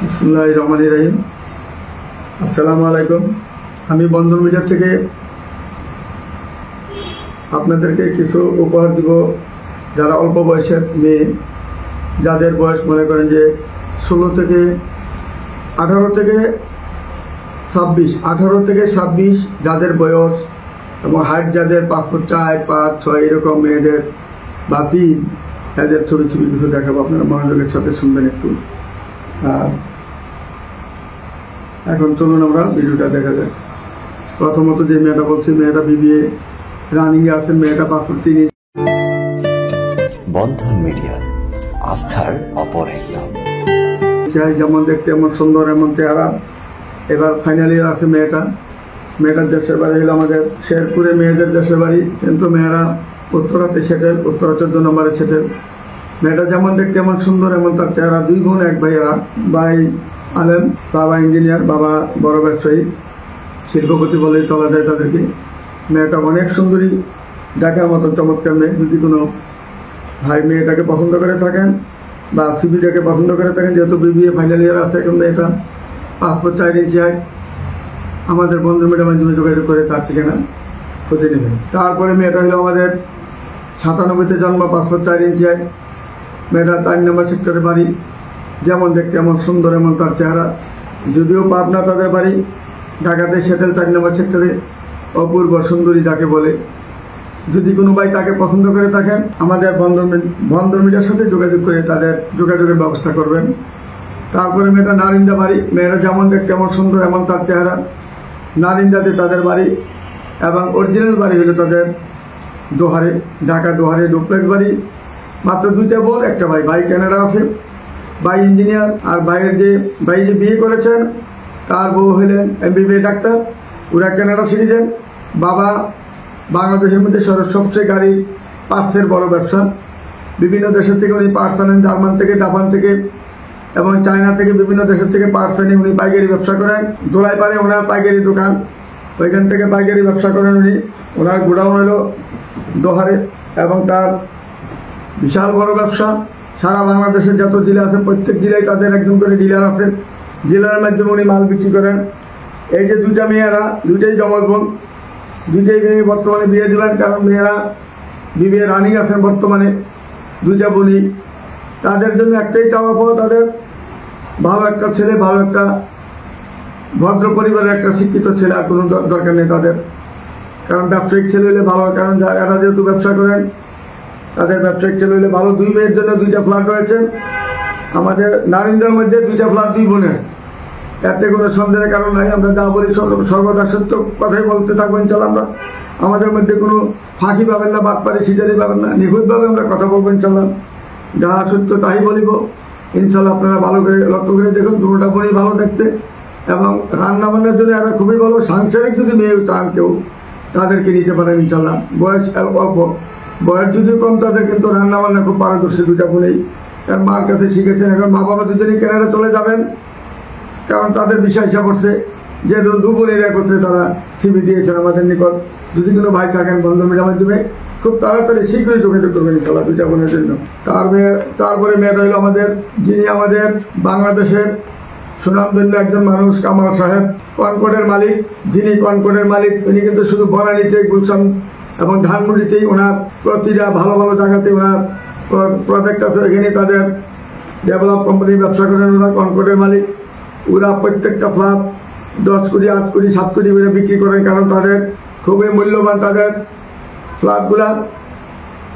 বিসমিল্লাহির রহমানির রহিম। আসসালামু আলাইকুম। আমি বন্ধন মিডিয়া থেকে আপনাদেরকে কিছু উপহার দিব। যারা অল্প বয়সের মেয়ে, যাদের বয়স মনে করেন যে 18 থেকে 26, যাদের বয়স এবং হাইট যাদের 5 ফুট 4, 5, 6 এরকম মেয়েদের বা 3, এদের ছবি কিছু দেখাবো। আপনারা মনোযোগের সাথে শুনবেন একটু। এখন চলুন আমরা ভিডিওটা দেখা যাক। প্রথমত যে মেয়েটা বলছি, মেয়েটা বিবিএ রানিং এ আছে। মেয়েটা 5 ফুট 3 ইঞ্চি। বন্ধন মিডিয়া, আস্থার অপর এক নাম। যেমন দেখতে এমন সুন্দর, এমন চেহারা। এবার ফাইনাল ইয়ার আছে মেয়েটার দেশের বাড়ি হলো আমাদের শেরপুরে। মেয়েদের দেশের বাড়ি, কিন্তু মেয়েরা উত্তরাতে সেটেল, উত্তরা 14 নম্বরে সেটেল। মেয়েটা যেমন দেখতে এমন সুন্দর, এমন তার চেহারা। 2 বোন 1 ভাইয়েরা। ভাই আলেম, বাবা ইঞ্জিনিয়ার, বাবা বড় ব্যবসায়ী, শিল্পপতি বলেই চলা যায় তাদেরকে। মেয়েটা অনেক সুন্দরী, দেখার মতো চমৎকার মেয়ে। যদি কোনো ভাই মেয়েটাকে পছন্দ করে থাকেন বা সিবিটাকে পছন্দ করে থাকেন, যেহেতু বিবিএ ফাইনাল ইয়ার আছে, এখন মেয়েটা 5 ফুট 4 ইঞ্চি হয়, আমাদের বন্ধু মিডিয়ার মাধ্যমে যোগাযোগ করে তার ঠিকানা খুঁজে নেবেন। তারপরে মেয়েটা হলো আমাদের 97-তে জন্ম, 5 ফুট 4 ইঞ্চি হয়। মেয়েটা 4 নম্বর সেক্টরে বাড়ি। যেমন দেখতে এমন সুন্দর, এমন তার চেহারা। যদিও পাবনা তাদের বাড়ি, ঢাকাতে সেটেল 4 নম্বর সেক্টরে। অপূর্ব সুন্দরী যাকে বলে। যদি কোনো ভাই তাকে পছন্দ করে থাকেন, আমাদের বন্ধন মিডিয়ার সাথে যোগাযোগ করে তাদের যোগাযোগের ব্যবস্থা করবেন। তারপরে মেয়েটা নারিন্দা বাড়ি। মেয়েরা যেমন দেখতে এমন সুন্দর, এমন তার চেহারা। নারিন্দাতে তাদের বাড়ি, এবং অরিজিনাল বাড়ি হলো তাদের দোহারে, ঢাকা দোহারে ডুপ্লেক্স বাড়ি। মাত্র 2টা বোন, 1টা ভাই। ভাই কানাডা আছে, ভাই ইঞ্জিনিয়ার। আর ভাইয়ের যে বিয়ে করেছেন, তার বউ হলেন এমবিবিএস ডাক্তার, ওরা কানাডা সিটিজেন। বাবা বাংলাদেশের মধ্যে সবচেয়ে গাড়ি পার্টসের বড় ব্যবসা। বিভিন্ন দেশের থেকে উনি পার্টস আনেন, জার্মান থেকে, জাপান থেকে এবং চায়না থেকে। বিভিন্ন দেশের থেকে পার্টস এনে উনি পাইকারি ব্যবসা করেন। দোলাই পারে ওনার পাইকারি দোকান, ওইখান থেকে পাইকারি ব্যবসা করেন উনি। ওনার গোডাউন হলো দোহারে, এবং তার বিশাল বড় ব্যবসা। সারা বাংলাদেশের যত জেলা আছে, প্রত্যেক জেলায় তাদের একজন করে ডিলার আছে। ডিলারের মাধ্যমে উনি মাল বিক্রি করেন। এই যে 2টা মেয়েরা, 2টাই জমজ বোন। 2টাই মেয়ে বর্তমানে বিয়ে দিবেন, কারণ মেয়েরা বিবিএ রানিং আছেন বর্তমানে। 2টা বোনই, তাদের জন্য একটাই চাওয়া পাওয়া, তাদের ভালো একটা ছেলে, ভালো একটা ভদ্র পরিবারের একটা শিক্ষিত ছেলে। আর কোনো দরকার নেই তাদের, কারণ ব্যবসায়িক ছেলে হলে ভালো। কারণ এরা যেহেতু ব্যবসা করেন, তাদের ব্যবসায়িক ছেলে হলে ভালো। 2 মেয়ের জন্য 2টা ফ্ল্যাট রয়েছে আমাদের নারিন্দার মধ্যে। 2টা ফ্ল্যাট 2 বোনের, এতে কোনো সন্দেহের কারণ নাই। আমরা যা বলি সর্বদা সত্য কথাই বলতে থাকবো ইনশাল্লাহ। আমরা আমাদের মধ্যে কোনো ফাঁকি পাবেন না, বাটপারি সিটারি পাবেন না। নিখুঁতভাবে আমরা কথা বলবো ইনশাল্লাহ। যা সত্য তাই বলিব ইনশাল্লাহ। আপনারা ভালো করে লক্ষ্য করে দেখুন, দুটোটা বোনই ভালো দেখতে, এবং রান্না বান্নার জন্য এরা খুবই ভালো। সাংসারিক যদি মেয়ে চান কেউ, তাদেরকে নিতে পারেন ইনশাল্লাহ। বয়স অল্প, বয়স যদিও কম, তাদের কিন্তু রান্না বান্না খুব পারদর্শী 2টা বোনেই। তার মার কাছে শিখেছেন। এখন মা বাবা দুজনেই কেনাডা চলে যাবেন, কারণ তাদের বিষয় হিসাব করছে। যেহেতু 2 বোনের একত্রে তারা সিবি দিয়েছেন আমাদের নিকট। যদি কোনো ভাই থাকেন বন্ধন মিডিয়ার মাধ্যমে, খুব তাড়াতাড়ি শীঘ্রই যোগাযোগ করবেন ইনশাল্লাহ 2টা বোনের জন্য। তারপরে মেয়েটা হইল আমাদের, যিনি আমাদের বাংলাদেশের সুনামধন্য একজন মানুষ, কামাল সাহেব, কনকর্ডের মালিক। যিনি কনকর্ডের মালিক, উনি কিন্তু শুধু বনানীতে, গুলশান এবং ধানমন্ডিতেই ওনার প্রতিটা ভালো ভালো জায়গাতে ওনার প্রজেক্ট আছে। এখানে তাদের ডেভেলপ কোম্পানির ব্যবসা করেন ওরা, কনকর্ডের মালিক। ওরা প্রত্যেকটা ফ্ল্যাট 10 কোটি, 8 কোটি, 7 কোটি করে বিক্রি করেন, কারণ তাদের খুবই মূল্যবান। তাদের ফ্ল্যাটগুলা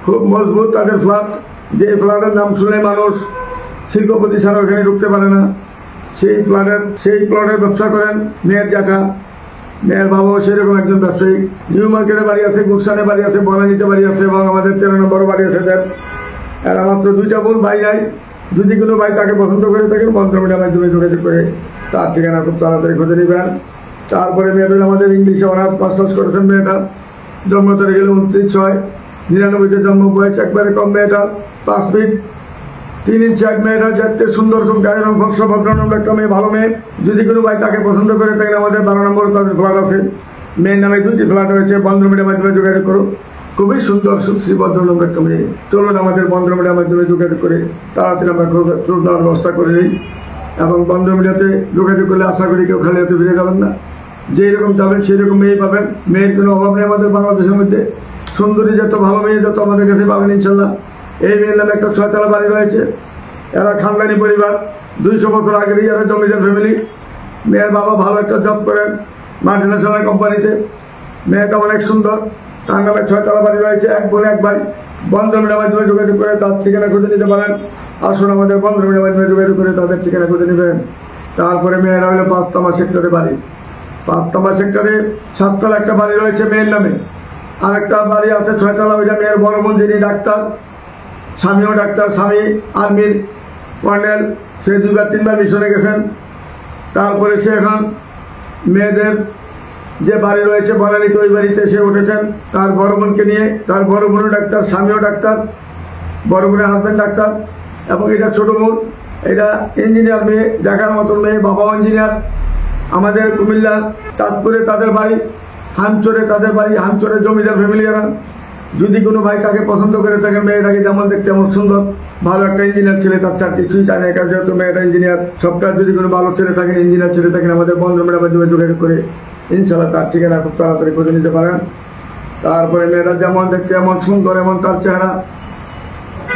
খুব মজবুত। তাদের ফ্ল্যাট, যে ফ্ল্যাটের নাম শুনে মানুষ শিল্পপতি ছাড়া ওখানে ঢুকতে পারে না, সেই প্লটের ব্যবসা করেন মেয়ের জ্যাঠা। মেয়ের বাবাও সেরকম একজন ব্যবসায়ী। নিউ মার্কেটে বাড়ি আছে, গুলশানে বাড়ি আছে, বনানীতে বাড়ি আছে, এবং আমাদের 13 নম্বর বাড়ি আছে। এরা মাত্র 2টা বোন, ভাই নাই। যদি কোনো ভাই তাকে পছন্দ করে থাকেন, বন্ধন মিডিয়ার মাধ্যমে যোগাযোগ করে তার ঠিকানা খুব তাড়াতাড়ি খুঁজে নেবেন। তারপরে মেয়েটা আমাদের ইংলিশে অনার্স মাস্টার্স করেছেন। মেয়েটা জন্ম তারিখ হলো 29/6/99 জন্ম। বয়স একবারে কম। মেয়েটা 5 ফিট 3 ইঞ্চি হাইট। মেয়েটা দেখতে সুন্দর, খুব গায়ের রং ফর্সা, ভদ্রনম্র একটা মেয়ে, ভালো মেয়ে। যদি কোনো ভাই তাকে পছন্দ করে থাকেন, আমাদের 12 নম্বর তাদের ফ্ল্যাট আছে। মেয়ের নামে 2টি ফ্ল্যাট রয়েছে। বন্ধন মিডিয়ার মাধ্যমে যোগাযোগ করুন। খুবই সুন্দর, সুশ্রী, ভদ্রনম্র একটা মেয়ে। চলুন আমাদের বন্ধন মিডিয়ার মাধ্যমে যোগাযোগ করে তাড়াতাড়ি আমরা খোঁজ নেওয়ার ব্যবস্থা করে নিই। এবং বন্ধ মিডিয়াতে যোগাযোগ করলে আশা করি কেউ খালি হাতে ফিরে যাবেন না। যেই রকম যাবেন সেই রকম মেয়ে পাবেন। মেয়ের কোনো অভাব নেই আমাদের বাংলাদেশের মধ্যে। সুন্দরী যত, ভালো মেয়ে যত আমাদের কাছে পাবেন ইনশাল্লাহ। এই মেয়ের নামে একটা 6 তলা বাড়ি রয়েছে। এরা খানদানি পরিবার, 200 বছর আগেরই এরা জমিদার ফ্যামিলি। মেয়ের বাবা ভালো একটা জব করেন মাল্টিন্যাশনাল কোম্পানিতে। মেয়েটা অনেক সুন্দর। তার নামে 6 তলা বাড়ি রয়েছে, এক বোন এক ভাই। বন্ধন মিডিয়ার মাধ্যমে যোগাযোগ করে তার ঠিকানা খুঁজে নিতে পারেন। আসুন আমাদের বন্ধন মিডিয়ার মাধ্যমে যোগাযোগ করে তাদের ঠিকানা খুঁজে নেবেন। তারপরে মেয়েরা হলো 5 তলা সেক্টরে বাড়ি। 5 তলা সেক্টরে 7 তলা একটা বাড়ি রয়েছে মেয়ের নামে। আর একটা বাড়ি আছে 6 তলা, ওইটা মেয়ের বড় বোন, যিনি ডাক্তার, স্বামীও ডাক্তার, স্বামী আর্মির কর্নেল, সে 2-3বার মিশনে গেছেন। তারপরে সে এখন মেয়েদের যে বাড়ি রয়েছে বনানীতে, ওই বাড়িতে সে উঠেছেন তার বড় বোনকে নিয়ে। তার বড় বোনও ডাক্তার, স্বামীও ডাক্তার, বড় বোনের হাজব্যান্ড ডাক্তার। এবং এটা ছোট বোন, এটা ইঞ্জিনিয়ার মেয়ে, দেখার মতন মেয়ে, বাবাও ইঞ্জিনিয়ার। আমাদের কুমিল্লা তাজপুরে তাদের বাড়ি, হামচরে তাদের বাড়ি, হামচরের জমিদার ফ্যামিলি এরা। যদি কোনো ভাই তাকে পছন্দ করে থাকে, মেয়েটাকে যেমন দেখতে এমন সুন্দর, ভালো একটা ইঞ্জিনিয়ার ছেলে, তার চার কিছুই চায় না, কারণ যেহেতু মেয়েটা ইঞ্জিনিয়ার। সবটা যদি কোনো ভালো ছেলে থাকেন, ইঞ্জিনিয়ার ছেলে থাকেন, আমাদের বন্ধন মিডিয়ার মাধ্যমে যোগাযোগ করে ইনশাল্লাহ তার ঠিকানা খুব তাড়াতাড়ি খুঁজে নিতে পারেন। তারপরে মেয়েটা যেমন দেখতে এমন সুন্দর, এমন তার চেহারা।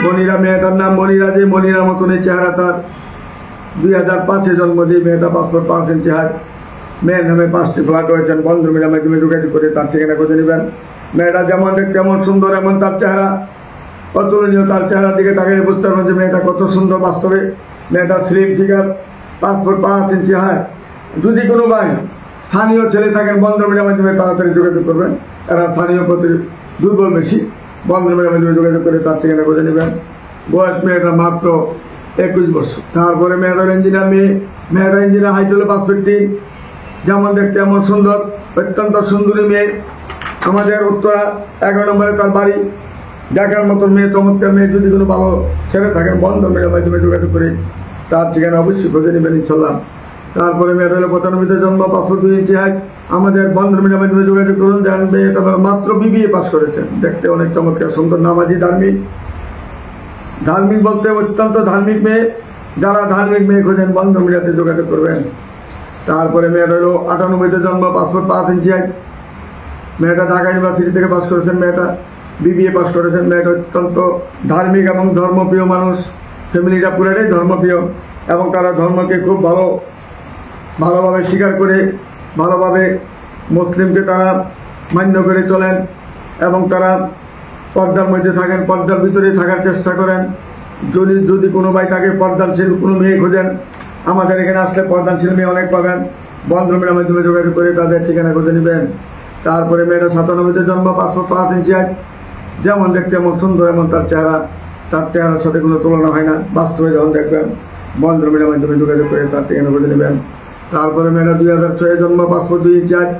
মনিরা, মেয়েটার নাম মনিরা। যে মনিরার মতন এই চেহারা তার। 2005-এ জন্ম। দিয়ে মেয়েটা 5 ফুট 5 ইঞ্চি হাইট। মেয়ের নামে 5টি ফ্ল্যাট রয়েছেন। বন্ধন মিডিয়ার মাধ্যমে যোগাযোগ করে তার ঠিকানা খুঁজে নেবেন। মেয়েটা যেমন দেখতে এমন সুন্দর, এমন তার চেহারা। অতুলনীয়। তার চেহারার দিকে তাকিয়ে বুঝতে পারবেন যে মেয়েটা কত সুন্দর বাস্তবে। মেয়েটা স্লিম ফিগার, 5 ফুট 5 ইঞ্চি হাইট। যদি কোনো ভাই স্থানীয় ছেলে থাকেন, বন্ধন মিডিয়ার মাধ্যমে তাড়াতাড়ি যোগাযোগ করবেন। এরা স্থানীয় প্রতি দুর্বল বেশি। বন্ধন মিডিয়ার মাধ্যমে যোগাযোগ করে তার ঠিকানা খুঁজে নেবেন। বয়স মেয়েটা মাত্র 21 বছর। তারপরে মেয়েটা ইঞ্জিনিয়ার মেয়ে। মেয়েটা ইঞ্জিনিয়ার, হাইট হলো 5 ফুট 3। যেমন দেখতে এমন সুন্দর, অত্যন্ত সুন্দরী মেয়ে। আমাদের উত্তরা 11 নম্বরে তার বাড়ি। দেখার মতন মেয়ে, চমৎকার মেয়ে। যদি কোনো ভালো ছেলে থাকেন, বন্ধন মিডিয়ার মাধ্যমে যোগাযোগ করে তার ঠিকানা অবশ্যই খুঁজে নেবেন ইনশাল্লাহ। তারপরে মেয়েটা হলো 95-তে জন্ম, 5 ফুট 2 ইঞ্চি হাইট। আমাদের বন্ধন মিডিয়ার মাধ্যমে যোগাযোগ করুন। যেন মেয়েটা মাত্র BBA পাস করেছেন। দেখতে অনেক চমৎকার সুন্দর, নামাজি, ধার্মিক। ধার্মিক বলতে অত্যন্ত ধার্মিক মেয়ে। যারা ধার্মিক মেয়ে খোঁজেন, বন্ধন মিডিয়াতে যোগাযোগ করবেন। তারপরে মেয়েটা হলো 98-তে জন্ম, 5 ফুট 5 ইঞ্চি হাইট। মেয়েটা ঢাকা ইউনিভার্সিটি থেকে পাস করেছেন। মেয়েটা BBA পাস করেছেন। মেয়েটা অত্যন্ত ধার্মিক এবং ধর্মপ্রিয় মানুষ। ফ্যামিলিটা পুরাটাই ধর্মপ্রিয় এবং তারা ধর্মকে খুব ভালোভাবে স্বীকার করে, ভালোভাবে মুসলিমকে তারা মান্য করে চলেন এবং তারা পর্দার মধ্যে থাকেন, পর্দার ভিতরে থাকার চেষ্টা করেন। যদি কোনো ভাই তাকে পর্দানশীল কোনো মেয়ে খোঁজেন, আমাদের এখানে আসলে পর্দানশীল মেয়ে অনেক পাবেন। বন্ধন মিডিয়ার মাধ্যমে যোগাযোগ করে তাদের ঠিকানা খুঁজে নেবেন। তারপরে মেয়েটা 97-তে জন্ম, 5 ফুট 5 ইঞ্চি হাইট। যেমন দেখতে এমন সুন্দর, এমন তার চেহারা। তার চেহারার সাথে কোনো তুলনা হয় না। বাস্তবে যখন দেখবেন, বন্ধন মিডিয়ার মাধ্যমে যোগাযোগ করে তার ঠিকানা খুঁজে নেবেন। তারপরে মেয়েটা 2006-এ জন্ম, 5 ফুট 2 ইঞ্চি হাইট।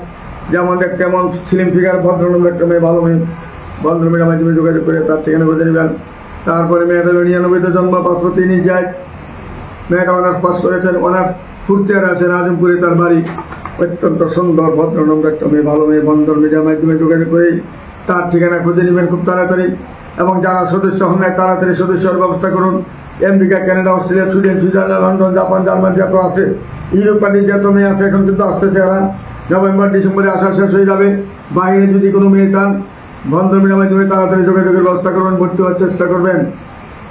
যেমন দেখতে এমন স্লিম ফিগার, ভদ্রনম্র একটা মেয়ে, ভালো মেয়ে। বন্ধন মিডিয়ার মাধ্যমে যোগাযোগ করে তার ঠিকানা খুঁজে নেবেন। তারপরে মেয়েটা 99-তে জন্ম, 5 ফুট 3 ইঞ্চি হাইট। মেয়েটা অনার্স পাস করেছেন। অনার্স ফুর্তিয়ার আছেন, আজমপুরে তার বাড়ি। অত্যন্ত সুন্দর, ভদ্রনম্র একটা মেয়ে, ভালো মেয়ে। বন্ধন মিডিয়ার মাধ্যমে যোগাযোগ করে তার ঠিকানা খুঁজে নেবেন খুব তাড়াতাড়ি। এবং যারা সদস্য হন না, তাড়াতাড়ি সদস্য হওয়ার ব্যবস্থা করুন। America, Canada, Australia, Sweden, Switzerland, London, Japan, Germany যত আছে, ইউরোপ কান্ট্রি যত মেয়ে আছে, এখন কিন্তু আসতেছে। এরা নভেম্বর ডিসেম্বরে আসা শেষ হয়ে যাবে। বাইরে যদি কোনো মেয়ে চান, বন্ধন মিডিয়ার মাধ্যমে তাড়াতাড়ি যোগাযোগের ব্যবস্থা করবেন, ভর্তি হওয়ার চেষ্টা করবেন।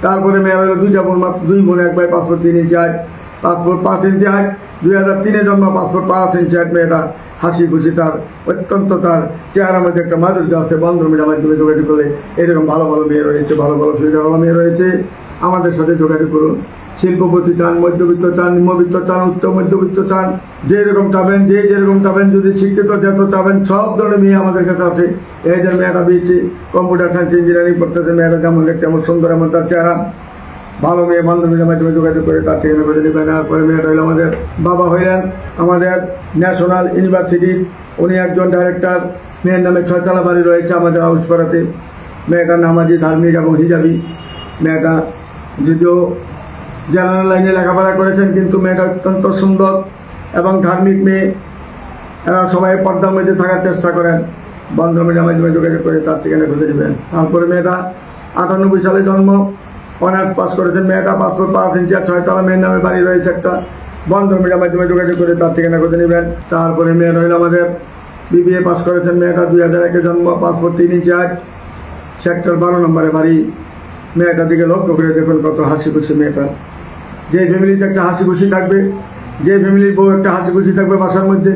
তারপরে মেয়েরা হলো 2 বোন, মাত্র 2 বোন, এক ভাই, 5 ফুট 3 ইঞ্চি হাইট। 5 ফুট 5 ইঞ্চি হাইট। 2003-এ জন্ম, 5 ফুট 5 ইঞ্চি হাইট। মেয়েটা হাসি খুশি, তার অত্যন্ত তার চেহারার মধ্যে একটা মাধুর্য আছে। বন্ধন মিডিয়ার মাধ্যমে যোগাযোগ করলে এরকম ভালো ভালো মেয়ে রয়েছে, ভালো ভালো সুবিধাওয়ালা মেয়ে রয়েছে। আমাদের সাথে যোগাযোগ করুন। শিল্পপতি চান, মধ্যবিত্ত চান, নিম্নবিত্ত চান, উচ্চ মধ্যবিত্ত চান, যেরকম চাবেন, যেরকম চাবেন, যদি শিক্ষিত যত চাবেন, সব ধরনের মেয়ে আমাদের কাছে আছে। এই যে মেয়েটা বিএসসি কম্পিউটার সায়েন্স ইঞ্জিনিয়ারিং করতেছে। মেয়েটা যেমন দেখতে এমন সুন্দর, এমন তার চেহারা, ভালো মেয়ে। বন্ধন মিডিয়ার মাধ্যমে যোগাযোগ করে তার ঠিকানা খুঁজে নেবেন। তারপরে মেয়েটা হইল আমাদের বাবা হইলেন আমাদের ন্যাশনাল ইউনিভার্সিটির, উনি একজন ডাইরেক্টর। মেয়ের নামে 6 তলা বাড়ি রয়েছে আমাদের হাউসপাড়াতে। মেয়েটা নামাজি, ধার্মিক এবং হিজাবি। মেয়েটা যদিও জেনারেল লাইনে লেখাপড়া করেছেন, কিন্তু মেয়েটা অত্যন্ত সুন্দর এবং ধার্মিক মেয়ে। এরা সবাই পর্দার মধ্যে থাকার চেষ্টা করেন। বন্ধন মিডিয়ার মাধ্যমে যোগাযোগ করে তার ঠিকানা খুঁজে নেবেন। তারপরে মেয়েটা 98 সালে জন্ম, অনার্স পাস করেছেন মেয়েটা, পাসপোর্ট 5 ইঞ্চি আর 6 তলা, মেয়ের নামে বাড়ি রয়েছে একটা। বন্ধন মিডিয়ার মাধ্যমে যোগাযোগ করে তার ঠিকানা খুঁজে নেবেন। তারপরে মেয়েটা হইল আমাদের BBA পাস করেছেন মেয়েটা, 2001 জন্ম, পাসপোর্ট 3 ইঞ্চি 8, সেক্টর 12 নম্বরে বাড়ি। মেয়েটার দিকে লক্ষ্য করে দেখুন কত হাসি খুশি মেয়েটা। যে ফ্যামিলিতে একটা হাসি খুশি থাকবে, যে ফ্যামিলির বউ একটা হাসি খুশি থাকবে বাসার মধ্যে,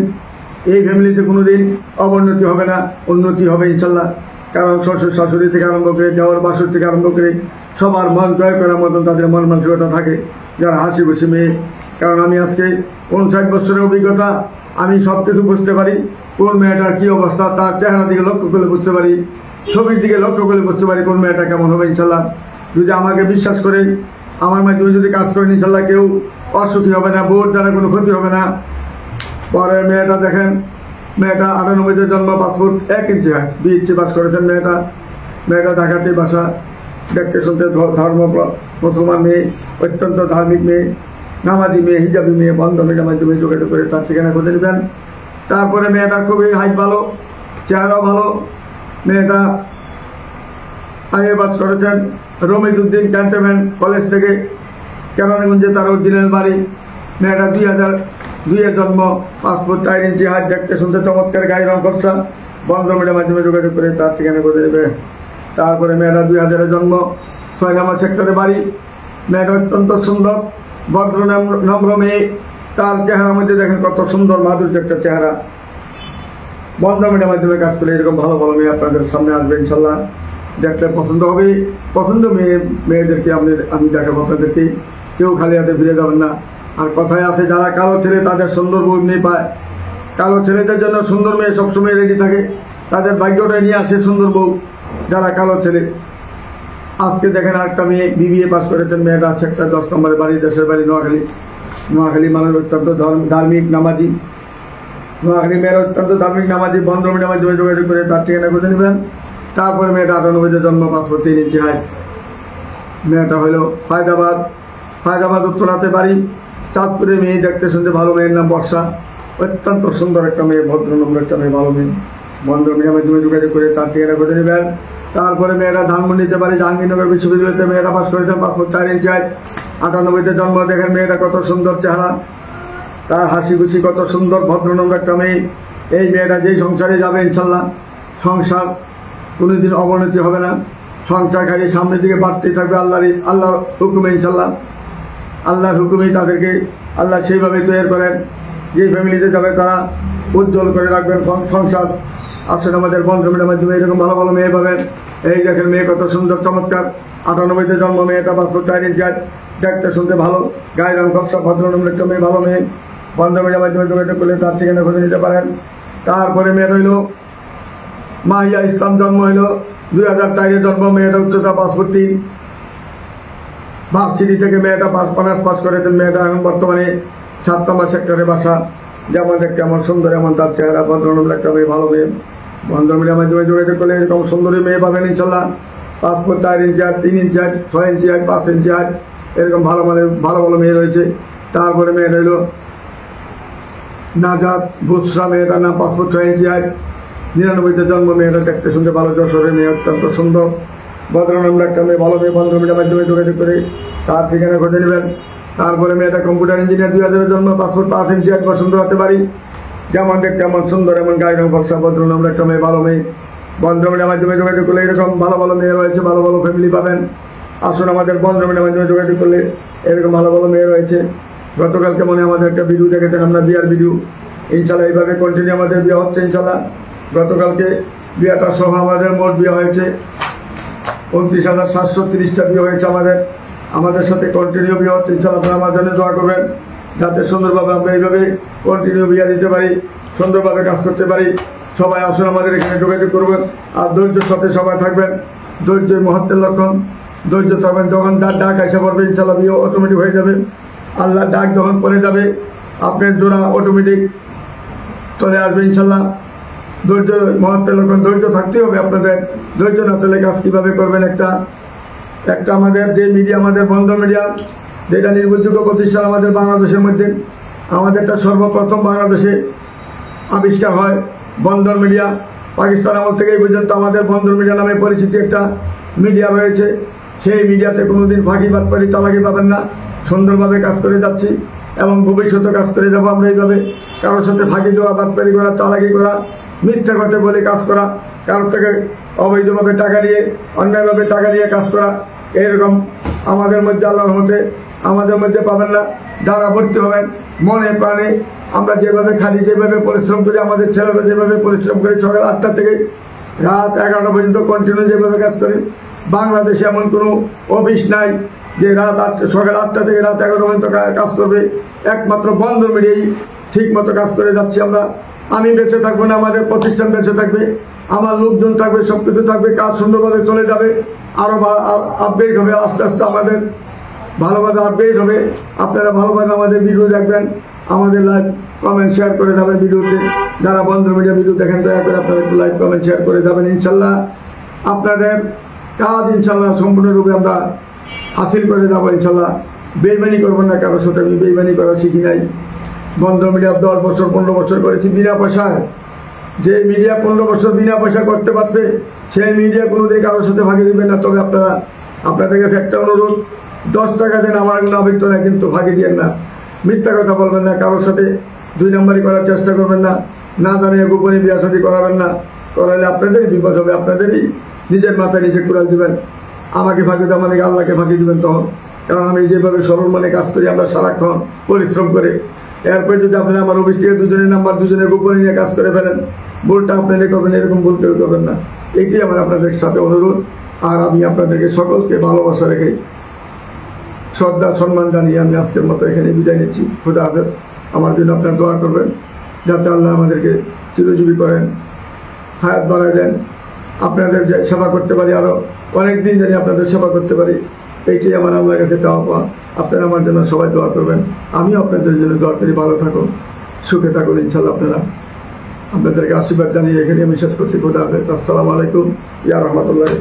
এই ফ্যামিলিতে কোনোদিন অবনতি হবে না, উন্নতি হবে ইনশাল্লাহ। কারণ শ্বশুর শাশুড়ি থেকে আরম্ভ করে, দেওয়ার বাসুর থেকে আরম্ভ করে সবার মন জয় করার মতন তাদের মন মানসিকতা থাকে যারা হাসি খুশি মেয়ে। কারণ আমি আজকে 59 বছরের অভিজ্ঞতা, আমি সব কিছু বুঝতে পারি। কোন মেয়েটার কি অবস্থা তার চেহারা দিকে লক্ষ্য করে বুঝতে পারি, ছবির দিকে লক্ষ্য করে বুঝতে পারি কোন মেয়েটা কেমন হবে ইনশাল্লাহ। যদি আমাকে বিশ্বাস করে আমার মাধ্যমে যদি কাজ করেন ইনশাল্লাহ কেউ অসুখী হবে না, বউর দ্বারা কোনো ক্ষতি হবে না। পরে মেয়েটা দেখেন, মেয়েটা 98 জন্ম, পাসপোর্ট 1 ইঞ্চি হয়, BSc পাস করেছেন মেয়েটা। মেয়েটা ঢাকাতে বাসা, দেখতে শুনতে ধর্ম মুসলমান মেয়ে, অত্যন্ত ধার্মিক মেয়ে, নামাজি মেয়ে, হিজাবি মেয়ে। বন্ধন মিডিয়ার মাধ্যমে যোগাযোগ করে তার ঠিকানা খুঁজে নেবেন। তারপরে মেয়েটা খুবই হাইট ভালো, চেহারা ভালো। মেয়েটা IA পাস করেছেন রমিজউদ্দিন ক্যান্টনমেন্ট কলেজ থেকে, কেরানীগঞ্জে তার অরিজিনাল বাড়ি। মেয়েটা 2002 জন্ম, পাসপোর্ট 4 ইঞ্চি হাইট, দেখতে শুনতে চমৎকার, গায়ে রং করছা। বন্ধন মিডিয়ার মাধ্যমে যোগাযোগ করে তার ঠিকানা খুঁজে নেবে। তারপরে মেয়েটা 2000 জন্ম, 6 নম্বর সেক্টরে বাড়ি। মেয়েটা অত্যন্ত সুন্দর, ভদ্র নম্র মেয়ে। তার চেহারার মধ্যে দেখেন কত সুন্দর মাধুর্য একটা চেহারা। বন্ধন মিডিয়ার মাধ্যমে কাজ করে এরকম ভালো ভালো মেয়ে আপনাদের সামনে আসবে ইনশাল্লাহ। দেখলে পছন্দ হবে, পছন্দ মেয়েদেরকে আমি দেখাবো আপনাদেরকে। কেউ খালি হাতে ফিরে যাবেন না। আর কথায় আছে, যারা কালো ছেলে তাদের সুন্দর বউ নিয়ে পায়। কালো ছেলেদের জন্য সুন্দর মেয়ে সবসময় রেডি থাকে, তাদের ভাগ্যটাই নিয়ে আসে সুন্দর বউ যারা কালো ছেলে। আজকে দেখেন আরেকটা মেয়ে BBA পাস করেছেন, মেয়েটা আছে একটা 10 নম্বরে বাড়ি, দেশের বাড়ি নোয়াখালী। মানুষ অত্যন্ত ধার্মিক নামাজি, নোয়াখালী মেয়ের অত্যন্ত ধার্মিক নামাজি। বন্ধন মিডিয়ার মাধ্যমে যোগাযোগ করে তার ঠিকানা খুঁজে নেবেন। তারপরে মেয়েটা 98 জন্ম, পাসপোর্ট 3 ইঞ্চি হাইট। মেয়েটা হলো ফায়দাবাদ উত্তরাতে বাড়ি, চাঁদপুরে মেয়ে, দেখতে শুনতে ভালো। মেয়ের নাম বর্ষা, অত্যন্ত সুন্দর একটা মেয়ে, ভদ্র নম্বর একটা মেয়ে, ভালো মেয়ে। বন্ধন মিডিয়ার মাধ্যমে যোগাযোগ করে তার ঠিকানা খুঁজে নেবেন। তারপরে মেয়েরা ধানমন্ডিতে পারি, জাহাঙ্গীরনগর বিশ্ববিদ্যালয়তে মেয়েরা পাস করেছেন, পাসপোর্ট 4 ইঞ্চি হাইট, 98 জন্ম। দেখেন মেয়েটা কত সুন্দর চেহারা, তার হাসি খুশি, কত সুন্দর ভদ্র নম্বর একটা মেয়ে। এই মেয়েটা যেই সংসারে যাবে ইনশাল্লাহ সংসার কোনোদিন অবনতি হবে না, সংসার খালি সামনের দিকে বাড়তেই থাকবে আল্লাহর হুকুমে ইনশাল্লাহ। আল্লাহর হুকুমেই তাদেরকে আল্লাহ সেইভাবে তৈরি করেন, যে ফ্যামিলিতে যাবে তারা উজ্জ্বল করে রাখবেন সংসার। আসলে আমাদের বন্ধন মিডিয়ার মাধ্যমে এরকম ভালো ভালো মেয়ে পাবেন। এই দেখেন মেয়ে কত সুন্দর চমৎকার, 98 জন্ম, মেয়েটা পাসপোর্ট 4 ইঞ্চি হাইট, দেখতে শুনতে ভালো, গায়ে রং ফর্সা, ভদ্র নম্বর একটা মেয়ে, ভালো মেয়ে। বন্ধন মিডিয়ার মাধ্যমে যোগাযোগ করলে তার ঠিকানা খুঁজে নিতে পারেন। তারপরে মেয়ে রইল মাহিয়া ইসলাম, জন্ম হইল 2004 জন্ম, মেয়েটা উচ্চতা পাসপোর্ট 3, ভার্সিটি থেকে মেয়েটা অনার্স পাস করেছেন। মেয়েটা এখন বর্তমানে 7 নম্বর সেক্টরে বাসা। যেমন দেখতে এমন সুন্দর, এমন তার চেহারা, ভদ্র নম্বর একটা মেয়ে, ভালো মেয়ে। বন্ধন মিডিয়ার মাধ্যমে যোগাযোগ করলে এরকম সুন্দরী মেয়ে পাবেন ইনশাল্লাহ। পাসপোর্ট 4 ইঞ্চি হাইট, 3 ইঞ্চি হাইট, 6 ইঞ্চি হাইট, 5 ইঞ্চি হাইট, এরকম ভালো ভালো মেয়ে রয়েছে। তারপরে মেয়ে রইল নাজাত বুসরা, মেয়েটার নাম, পাসপোর্ট 6 ইঞ্চি হাইট, 99 জন্ম। মেয়েটা দেখতে শুনতে ভালো, যশোরের মেয়ে, অত্যন্ত সুন্দর, ভদ্র নম্বর একটা মেয়ে, ভালো মেয়ে। বন্ধন মিডিয়ার মাধ্যমে যোগাযোগ করে তার ঠিকানা খুঁজে নেবেন। তারপরে মেয়েটা কম্পিউটার ইঞ্জিনিয়ার, 2000 জন্ম, পাসপোর্ট 5 ইঞ্চি হাইট, পছন্দ হতে পারি। যেমন দেখতে এমন সুন্দর, এমন গায়ে রং ফর্সা, ভদ্র নম্বর একটা মেয়ে, ভালো মেয়ে। বন্ধন মিডিয়ার মাধ্যমে যোগাযোগ করলে এরকম ভালো ভালো মেয়ে রয়েছে, ভালো ভালো ফ্যামিলি পাবেন। আসুন আমাদের বন্ধন মিডিয়ার মাধ্যমে যোগাযোগ করলে এরকম ভালো ভালো মেয়ে রয়েছে। গতকালকে মনে আমাদের একটা ভিডিও দেখেছেন আমরা, বিয়ার ভিডিও। ইনশাল্লাহ এইভাবে কন্টিনিউ আমাদের বিয়ে হচ্ছে ইনশাল্লাহ। গতকালকে বিয়েটা সহ আমাদের মোট বিয়ে হয়েছে 29,730টা বিয়ে হয়েছে আমাদের সাথে কন্টিনিউ বিয়ে হচ্ছে ইনশাল্লাহ। আপনারা আমার জন্য দোয়া করবেন যাতে সুন্দরভাবে আমরা এইভাবে কন্টিনিউ বিয়ে দিতে পারি, সুন্দরভাবে কাজ করতে পারি। সবাই আসুন আমাদের এখানে যোগাযোগ করবেন, আর ধৈর্যের সাথে সবাই থাকবেন। ধৈর্যই মহত্বের লক্ষণ, ধৈর্য থাকবেন। যখন তার ডাক এসে পড়বে ইনশাল্লাহ বিয়ে অটোমেটিক হয়ে যাবে। আল্লাহ ডাক যখন পড়ে যাবে আপনার জোড়া অটোমেটিক চলে আসবে ইনশাল্লাহ। ধৈর্য মহত্বের লক্ষণ, ধৈর্য থাকতেই হবে আপনাদের। ধৈর্য না থাকলে কাজ কীভাবে করবেন? একটা আমাদের যে মিডিয়া, আমাদের বন্ধন মিডিয়া, যেটা নির্ভরযোগ্য প্রতিষ্ঠান আমাদের বাংলাদেশের মধ্যে, আমাদেরটা সর্বপ্রথম বাংলাদেশে আবিষ্কার হয় বন্ধন মিডিয়া। পাকিস্তান আমল থেকে এই পর্যন্ত আমাদের বন্ধন মিডিয়া নামে পরিচিতি একটা মিডিয়া রয়েছে। সেই মিডিয়াতে কোনোদিন ফাঁকি বাটপারি চালাকি পাবেন না। সুন্দরভাবে কাজ করে যাচ্ছি এবং ভবিষ্যতে কাজ করে যাবো আমরা এইভাবে। কারোর সাথে ফাঁকি দেওয়া, বাটপারি করা, চালাকি করা, মিথ্যা কথা বলে কাজ করা, কারোর থেকে অবৈধভাবে টাকা নিয়ে, অন্যায়ভাবে টাকা নিয়ে কাজ করা, এরকম আমাদের মধ্যে আল্লাহর রহমতে আমাদের মধ্যে পাবেন না। যারা ভর্তি হবেন মনে প্রাণে, আমরা যেভাবে খালি, যেভাবে পরিশ্রম করি, আমাদের ছেলেরা যেভাবে পরিশ্রম করে সকাল 8টা থেকে রাত 11টা পর্যন্ত কন্টিনিউ যেভাবে কাজ করে, বাংলাদেশে এমন কোনো অফিস নাই যে সকাল 8টা থেকে রাত 11টা পর্যন্ত কাজ করবে। একমাত্র বন্দর মিডিয়াই ঠিক মতো কাজ করে যাচ্ছি আমরা। আমি বেঁচে থাকবো না, আমাদের প্রতিষ্ঠান বেঁচে থাকবে, আমার লোকজন থাকবে, সবকিছু থাকবে, কাজ সুন্দরভাবে চলে যাবে, আরো আপডেট হবে, আস্তে আস্তে আমাদের ভালোভাবে আপডেট হবে। আপনারা ভালোভাবে আমাদের ভিডিও দেখবেন, আমাদের লাইভ কমেন্ট শেয়ার করে যাবেন ভিডিওতে। যারা বন্ধ মিডিয়া ভিডিও দেখেন দয়া করে আপনারা একটু লাইভ কমেন্ট শেয়ার করে যাবেন। ইনশাল্লাহ আপনাদের কাজ ইনশাল্লাহ সম্পূর্ণরূপে আমরা হাসিল করে যাবো ইনশাল্লাহ। বেইমানি করবেন না কারোর সাথে, আমি বেইমানি করা শিখি নাই। বন্ধ মিডিয়া 10 বছর 15 বছর করেছি বিনা পয়সায়। যে মিডিয়া 15 বছর বিনা পয়সা করতে পারছে, সেই মিডিয়া কোনোদিন কারোর সাথে ফাঁকি দিবেন না। তবে আপনাদের কাছে একটা অনুরোধ, 10 টাকা দেন, আমার কোনো অভিজ্ঞতা নাই, কিন্তু ফাঁকি দিয়েন না, মিথ্যা কথা বলবেন না, কারোর সাথে 2 নম্বরই করার চেষ্টা করবেন না, না জানিয়ে গোপনে বিয়া শাদী করাবেন না। করালে আপনাদেরই বিপদ হবে, আপনাদেরই নিজের মাথায় নিজে কুড়াল দিবেন। আমাকে ফাঁকি দেওয়া মানে আল্লাহকে ফাঁকি দিবেন তখন। কারণ আমি যেভাবে সরল মনে কাজ করি, আমরা সারাক্ষণ পরিশ্রম করে, এরপর যদি আপনারা আমার অফিস থেকে 2জনের নাম্বার 2জনের গোপনে নিয়ে কাজ করে ফেলেন, ভুলটা আপনারা করবেন, এরকম ভুল কেউ করবেন না। এটি আমার আপনাদের সাথে অনুরোধ। আর আমি আপনাদেরকে সকলকে ভালোবাসা রেখে, শ্রদ্ধা সম্মান জানিয়ে আমি আজকের মতো এখানে বিদায় নিচ্ছি। খুদা হাফেজ। আমার জন্য আপনারা দোয়া করবেন যাতে আল্লাহ আমাদেরকে চিরজীবী করেন, হায়াত বাড়ায় দেন, আপনাদের সেবা করতে পারি, আরো অনেক দিন জানি আপনাদের সেবা করতে পারি। এইটাই আমার আল্লাহর কাছে চাওয়া পাওয়া। আপনারা আমার জন্য সবাই দোয়া করবেন, আমিও আপনাদের জন্য দোয়া করি। ভালো থাকুন, সুখে থাকুন ইনশাল্লাহ। আপনাদেরকে আশীর্বাদ জানিয়ে এখানে আমি শেষ করছি। খুদা হাফেজ। আসসালামু আলাইকুম ইয়া রাহমাতুল্লাহি।